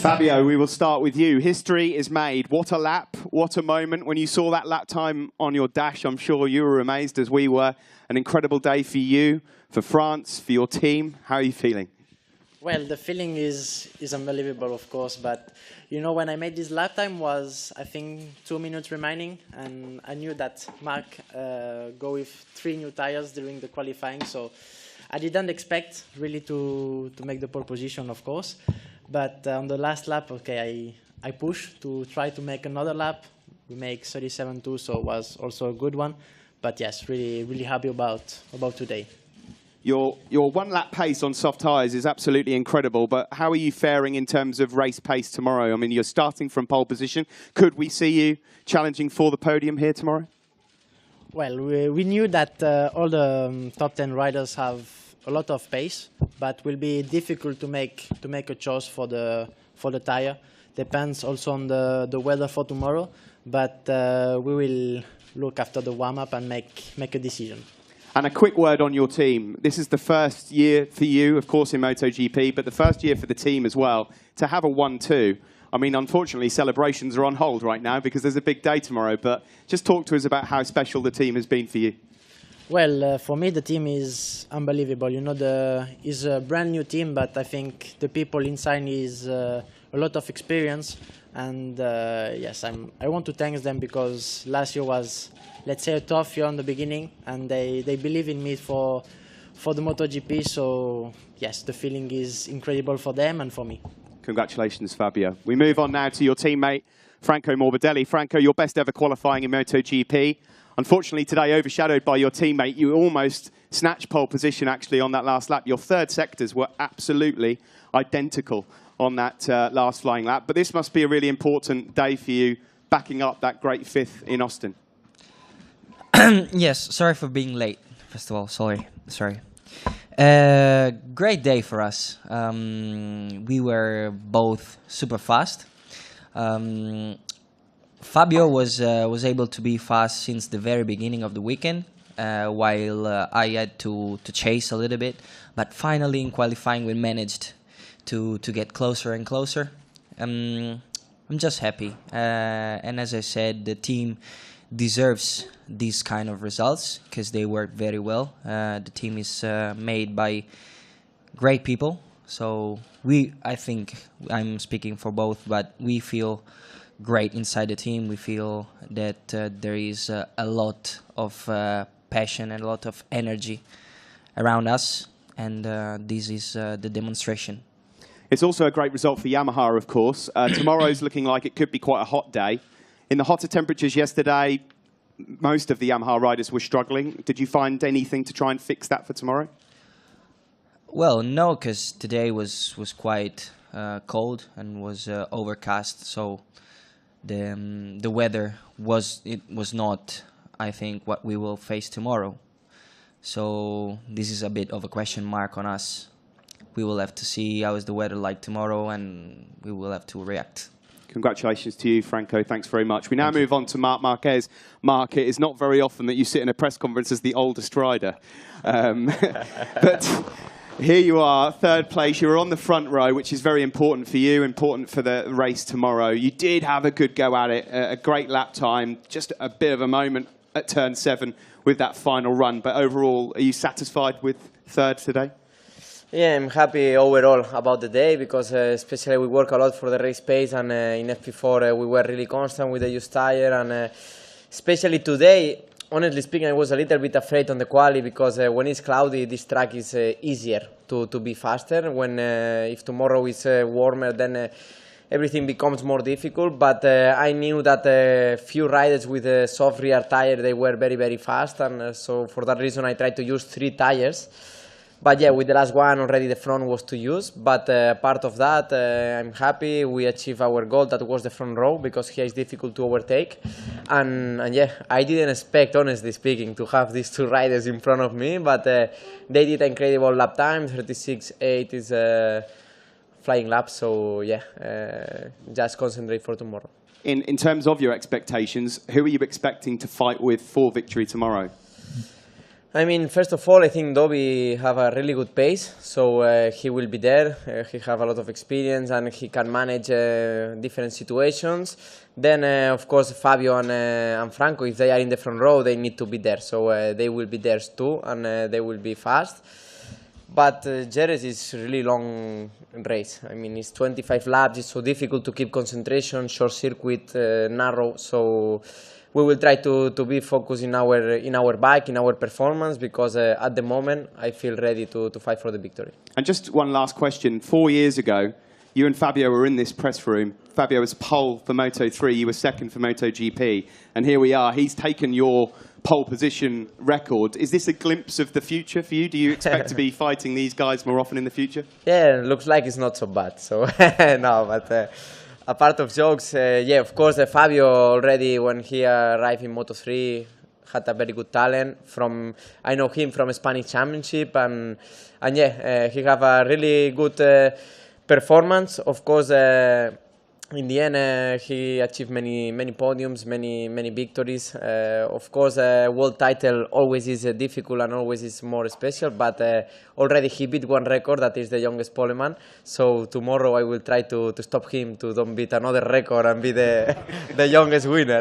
Fabio, we will start with you. History is made. What a lap, what a moment. When you saw that lap time on your dash, I'm sure you were amazed as we were. An incredible day for you, for France, for your team. How are you feeling? Well, the feeling is unbelievable, of course, but you know, when I made this lap time was, I think, 2 minutes remaining, and I knew that Mark go with 3 new tires during the qualifying, so I didn't expect really to make the pole position, of course, but on the last lap, okay, I pushed to try to make another lap. We make 37.2, so it was also a good one, but yes, really happy about today. Your one-lap pace on soft tyres is absolutely incredible, but how are you faring in terms of race pace tomorrow? I mean, you're starting from pole position. Could we see you challenging for the podium here tomorrow? Well, we knew that all the top 10 riders have a lot of pace, but it will be difficult to make a choice for the tire. Depends also on the weather for tomorrow, but we will look after the warm-up and make a decision. And a quick word on your team. This is the first year for you, of course, in MotoGP, but the first year for the team as well. To have a 1-2, I mean, unfortunately, celebrations are on hold right now because there's a big day tomorrow, but just talk to us about how special the team has been for you. Well, for me, the team is unbelievable. You know, it's a brand new team, but I think the people inside is a lot of experience. And yes, I want to thank them because last year was, let's say, a tough year in the beginning, and they believe in me for the MotoGP. So yes, the feeling is incredible for them and for me. Congratulations, Fabio. We move on now to your teammate, Franco Morbidelli. Franco, your best ever qualifying in MotoGP. Unfortunately, today overshadowed by your teammate. You almost snatched pole position, actually, on that last lap. Your third sectors were absolutely identical on that last flying lap. But this must be a really important day for you, backing up that great fifth in Austin. Yes, sorry for being late, first of all. Sorry. Great day for us. We were both super fast. Fabio was able to be fast since the very beginning of the weekend, while I had to chase a little bit. But finally, in qualifying, we managed to get closer and closer. I'm just happy. And as I said, the team deserves these kind of results because they work very well. The team is made by great people. So I think I'm speaking for both, but we feel great inside the team. We feel that there is a lot of passion and a lot of energy around us. And this is the demonstration. It's also a great result for Yamaha, of course. Tomorrow's looking like it could be quite a hot day. In the hotter temperatures yesterday, most of the Yamaha riders were struggling. Did you find anything to try and fix that for tomorrow? Well, no, because today was quite cold and was overcast. So the weather was not, I think, what we will face tomorrow. So this is a bit of a question mark on us. We will have to see how is the weather like tomorrow, and we will have to react. Congratulations to you, Franco. Thanks very much. We now move on to Marc Marquez. Marc, it is not very often that you sit in a press conference as the oldest rider. But here you are, third place. You're on the front row, which is very important for you, important for the race tomorrow. You did have a good go at it, a great lap time, just a bit of a moment at turn 7 with that final run. But overall, are you satisfied with third today? Yeah, I'm happy overall about the day because especially we work a lot for the race pace, and in FP4 we were really constant with the used tire, and especially today, honestly speaking, I was a little bit afraid on the quali because when it's cloudy this track is easier to be faster. When if tomorrow is warmer, then everything becomes more difficult, but I knew that few riders with a soft rear tire, they were very fast, and so for that reason I tried to use 3 tires. But yeah, with the last one already the front was to use, but part of that I'm happy we achieved our goal. That was the front row because here it's difficult to overtake, and yeah, I didn't expect, honestly speaking, to have these 2 riders in front of me, but they did an incredible lap time. 36.8 is a flying lap, so yeah, just concentrate for tomorrow. In terms of your expectations, who are you expecting to fight with for victory tomorrow? I mean, first of all, I think Dobby have a really good pace, so he will be there. He have a lot of experience and he can manage different situations. Then, of course, Fabio and Franco, if they are in the front row, they need to be there. So they will be there too, and they will be fast. But Jerez is really long race. I mean, it's 25 laps. It's so difficult to keep concentration. Short circuit, narrow. So we will try to be focused in our bike, in our performance, because at the moment I feel ready to fight for the victory. And just one last question. 4 years ago, you and Fabio were in this press room. Fabio was pole for Moto3. You were second for MotoGP. And here we are. He's taken your pole position record. Is this a glimpse of the future for you? Do you expect to be fighting these guys more often in the future? Yeah, looks like it's not so bad. So no, but apart of jokes, yeah, of course, Fabio already when he arrived in Moto3 had a very good talent. I know him from Spanish Championship, and yeah, he have a really good performance. Of course. In the end, he achieved many podiums, many victories. Of course, world title always is difficult and always is more special, but already he beat one record, that is the youngest poleman. So tomorrow I will try to stop him to don't beat another record and be the youngest winner.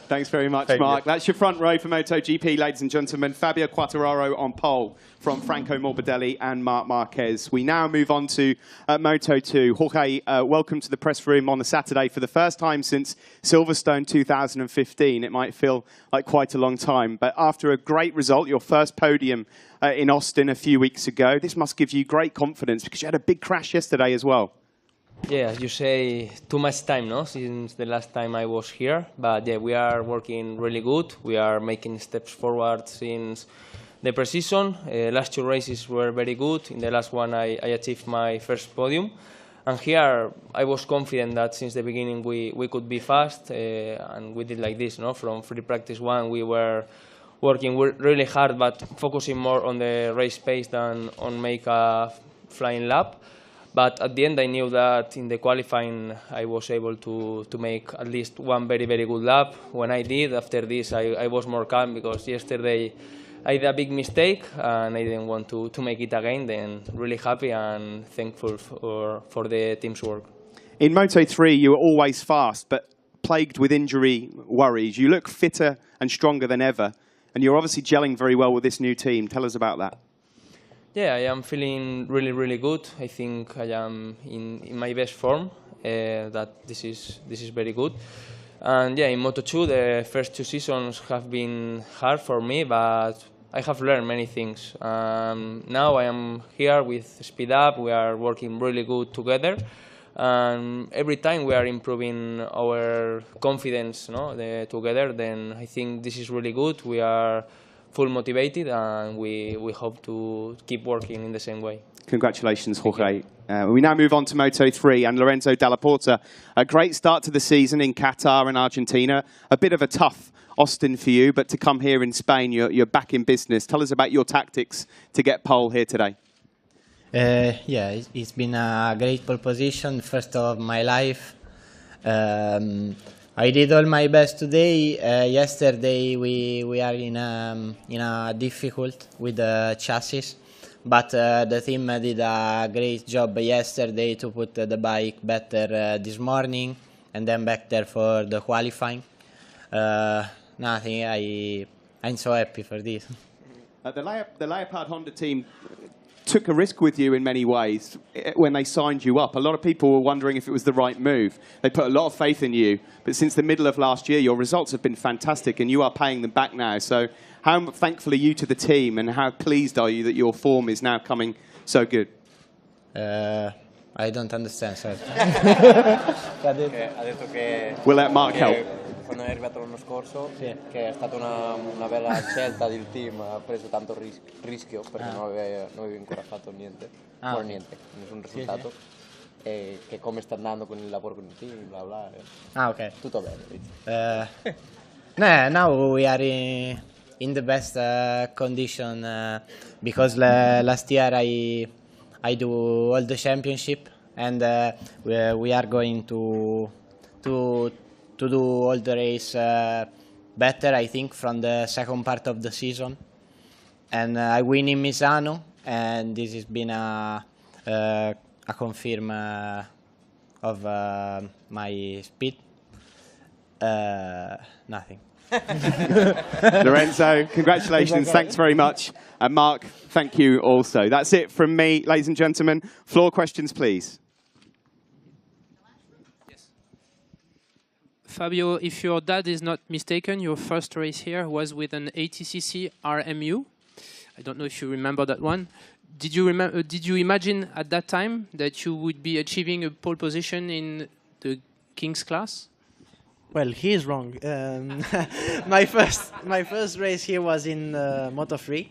Thanks very much, Thank Mark. you. That's your front row for MotoGP, ladies and gentlemen. Fabio Quartararo on pole from Franco Morbidelli and Marc Marquez. We now move on to Moto2. Jorge, welcome to the press room on the Saturday for the first time since Silverstone 2015. It might feel like quite a long time, but after a great result, your first podium in Austin a few weeks ago, this must give you great confidence because you had a big crash yesterday as well. Yeah, as you say, too much time, no? Since the last time I was here. But yeah, we are working really good. We are making steps forward since the pre-season. Last two races were very good. In the last one, I achieved my first podium. And here, I was confident that since the beginning we could be fast. And we did like this, no? From free practice one, we were working really hard, but focusing more on the race pace than on make a flying lap. But at the end, I knew that in the qualifying, I was able to make at least one very good lap. When I did, after this, I was more calm because yesterday I did a big mistake and I didn't want to make it again. Then really happy and thankful for the team's work. In Moto3, you were always fast, but plagued with injury worries. You look fitter and stronger than ever, and you're obviously gelling very well with this new team. Tell us about that. Yeah, I am feeling really good. I think I am in my best form. That this is very good. And yeah, in Moto2, the first two seasons have been hard for me, but I have learned many things. Now I am here with Speed Up. We are working really good together. And every time we are improving our confidence, no, together, then I think this is really good. We are full motivated, and we hope to keep working in the same way. Congratulations, Jorge. We now move on to Moto3 and Lorenzo Dalla Porta. A great start to the season in Qatar and Argentina. A bit of a tough Austin for you, but to come here in Spain, you're back in business. Tell us about your tactics to get pole here today. Yeah, it's been a great pole position, first of my life. I did all my best today. Yesterday we are in a difficult with the chassis, but the team did a great job yesterday to put the bike better this morning, and then back there for the qualifying. Nothing. I'm so happy for this. The Leopard Honda team took a risk with you in many ways when they signed you up. A lot of people were wondering if it was the right move. They put a lot of faith in you, but since the middle of last year, your results have been fantastic, and you are paying them back now. So how thankful are you to the team, and how pleased are you that your form is now coming so good? I don't understand, sorry. Ha detto che We'll let Mark help. quando è arrivato l'anno scorso, che è stata una bella scelta del team, ha preso tanto rischio perché non avevi ancora fatto niente, nessun risultato. E che come sta andando con il lavoro con il team, bla bla. Okay. Tutto bene. Now we are in the best condition because last year I do all the championship, and we are going to do all the race better, I think, from the second part of the season. and I win in Misano, and this has been a confirm of my speed. Nothing. Lorenzo, congratulations. Thanks very much. And Mark, thank you also. That's it from me, ladies and gentlemen. Floor questions, please. Fabio, if your dad is not mistaken, your first race here was with an 80cc RMU. I don't know if you remember that one. Did you imagine at that time that you would be achieving a pole position in the King's class? Well, he is wrong. My first race here was in Moto3.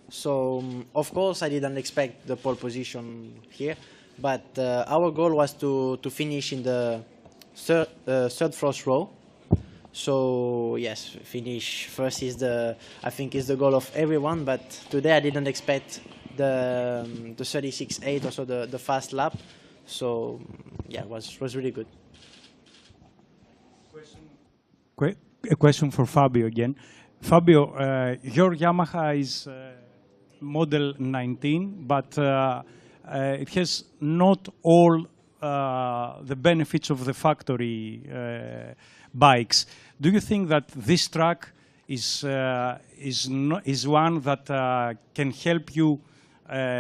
So, of course, I didn't expect the pole position here. But our goal was to finish in the third first row. So, yes, finish first is I think is the goal of everyone. But today I didn't expect the 36.8, also the fast lap. So, yeah, it was really good. A question for Fabio again. Fabio, your Yamaha is model 19, but it has not all the benefits of the factory bikes. Do you think that this track is one that can help you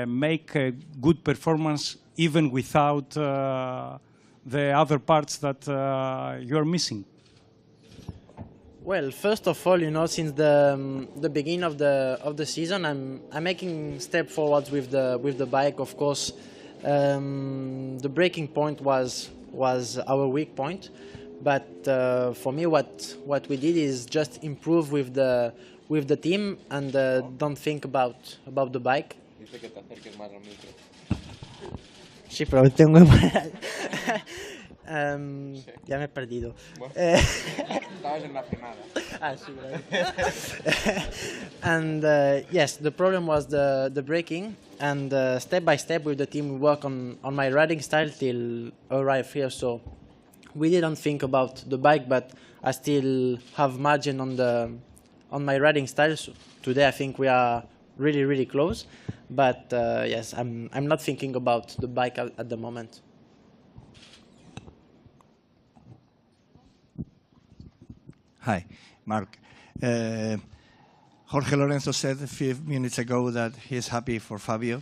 make a good performance even without the other parts that you're missing? Well, first of all, you know, since the beginning of the season, I'm making step forwards with the bike. Of course, the braking point was our weak point, but for me, what we did is just improve with the team and don't think about the bike. Sí, pero tengo ya me he perdido. Estabas en la frenada. Ah, sí, and yes, the problem was the braking, and step by step with the team we work on my riding style till arrive here. So we didn't think about the bike, but I still have margin on my riding style. So today I think we are really close, but yes, I'm not thinking about the bike at the moment. Hi, Mark. Jorge Lorenzo said a few minutes ago that he is happy for Fabio.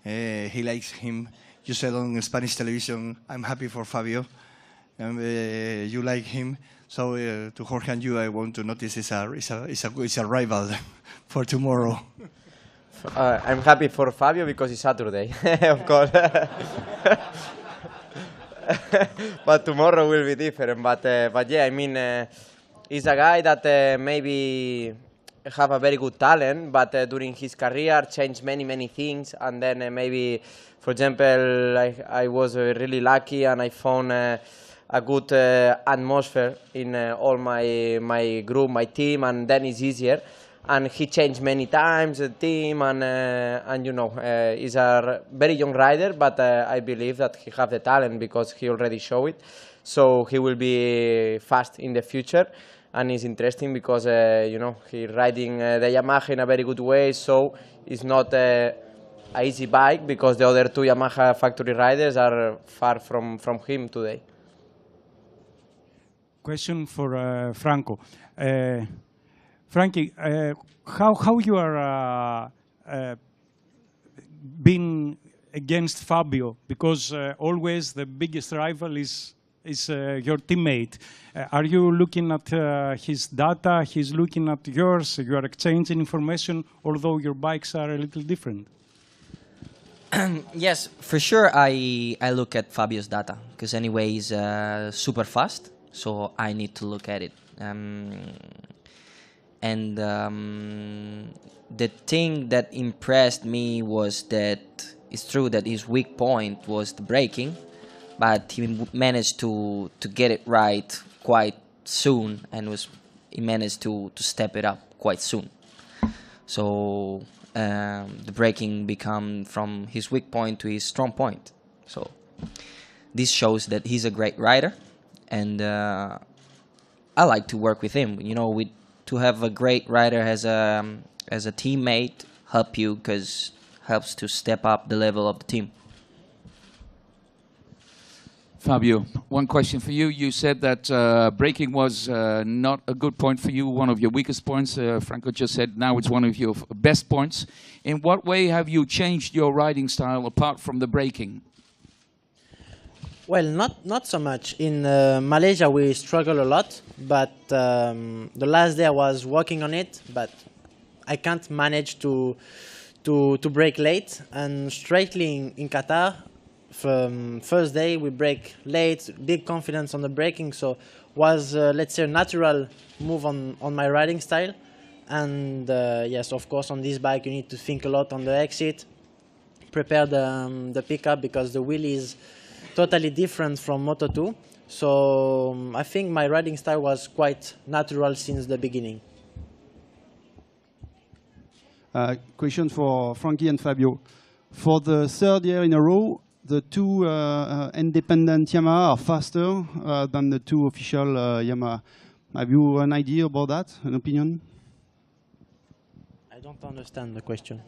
He likes him. You said on Spanish television, I'm happy for Fabio. You like him. So to Jorge and you, I want to notice it's a rival for tomorrow. I'm happy for Fabio because it's Saturday, of course. But tomorrow will be different. But yeah, I mean. He's a guy that maybe have a very good talent, but during his career changed many things. And then maybe, for example, I was really lucky and I found a good atmosphere in all my group, my team, and then it's easier. And he changed many times the team, and you know, he's a very young rider, but I believe that he have the talent because he already showed it. So he will be fast in the future. And it's interesting because, you know, he's riding the Yamaha in a very good way, so it's not an easy bike because the other two Yamaha factory riders are far from him today. Question for Franco. Frankie, how you are being against Fabio? Because always the biggest rival is your teammate. Are you looking at his data? He's looking at yours. You are exchanging information, although your bikes are a little different. Yes, for sure. I look at Fabio's data because anyway he's super fast, so I need to look at it. The thing that impressed me was that it's true that his weak point was the braking, but he managed to get it right quite soon, and he managed to step it up quite soon. So the braking become from his weak point to his strong point. So this shows that he's a great rider, and I like to work with him. You know, to have a great rider as as a teammate help you because helps to step up the level of the team. Fabio, one question for you. You said that braking was not a good point for you, one of your weakest points. Franco just said now it's one of your best points. In what way have you changed your riding style apart from the braking? Well, not so much. In Malaysia, we struggle a lot, but the last day I was working on it, but I can't manage to brake late. And straightly in Qatar, from first day we brake late, big confidence on the braking, so was let's say a natural move on my riding style. And yes, of course, on this bike you need to think a lot on the exit, prepare the pickup because the wheel is totally different from Moto2. So I think my riding style was quite natural since the beginning. Question for Frankie and Fabio. For the third year in a row, the two independent Yamaha are faster than the two official Yamaha. Have you an idea about that, an opinion? I don't understand the question.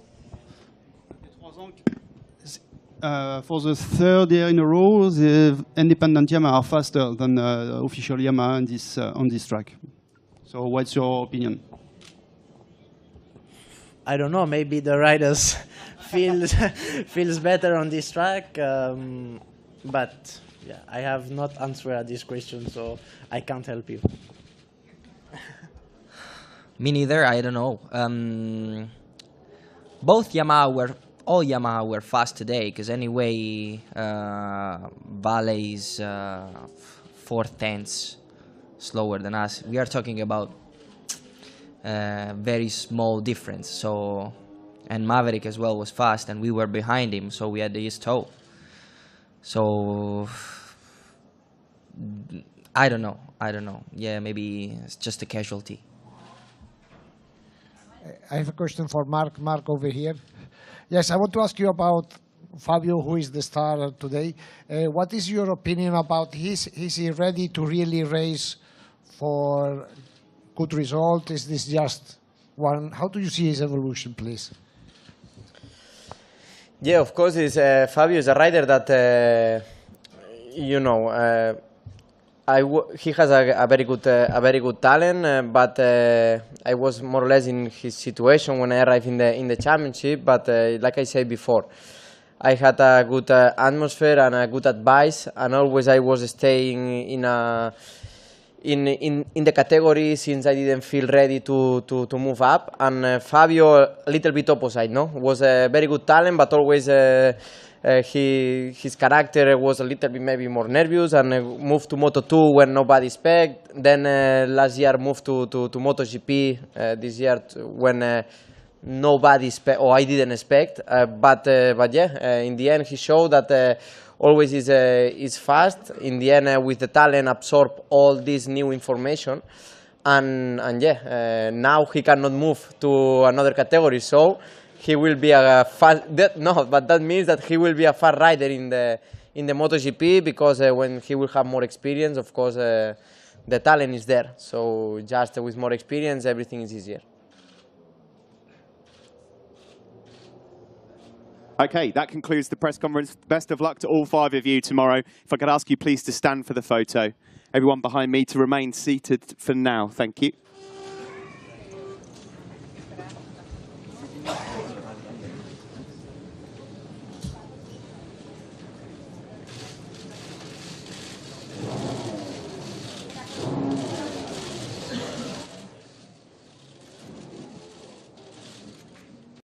For the third year in a row, the independent Yamaha are faster than the official Yamaha on this track. So what's your opinion? I don't know, maybe the riders feels better on this track, but yeah, I have not answered this question, so I can't help you. Me neither, I don't know. All Yamaha were fast today, because anyway, Vale is 4/10 slower than us. We are talking about very small difference. So, and Maverick as well was fast, and we were behind him, so we had to use toe. So, I don't know. Yeah, maybe it's just a casualty. I have a question for Mark. Mark over here. Yes, I want to ask you about Fabio, who is the star today. What is your opinion about is he ready to really race for good result? Is this just one? How do you see his evolution, please? Yeah, of course, Fabio is a rider that, he has a very good talent, but I was more or less in his situation when I arrived in the championship. But like I said before, I had a good atmosphere and a good advice, and always I was staying in the category since I didn't feel ready to move up. And Fabio, a little bit opposite, no? Was a very good talent, but always his character was a little bit maybe more nervous, and moved to Moto2 when nobody expect. Then last year moved to MotoGP this year when nobody expect, or I didn't expect. But yeah, in the end he showed that always is fast. In the end, with the talent, absorb all this new information, and yeah, now he cannot move to another category. So he will be a fast. But that means that he will be a fast rider in the MotoGP, because when he will have more experience, of course, the talent is there. So just with more experience, everything is easier. Okay, that concludes the press conference. Best of luck to all 5 of you tomorrow. If I could ask you please to stand for the photo. Everyone behind me to remain seated for now. Thank you.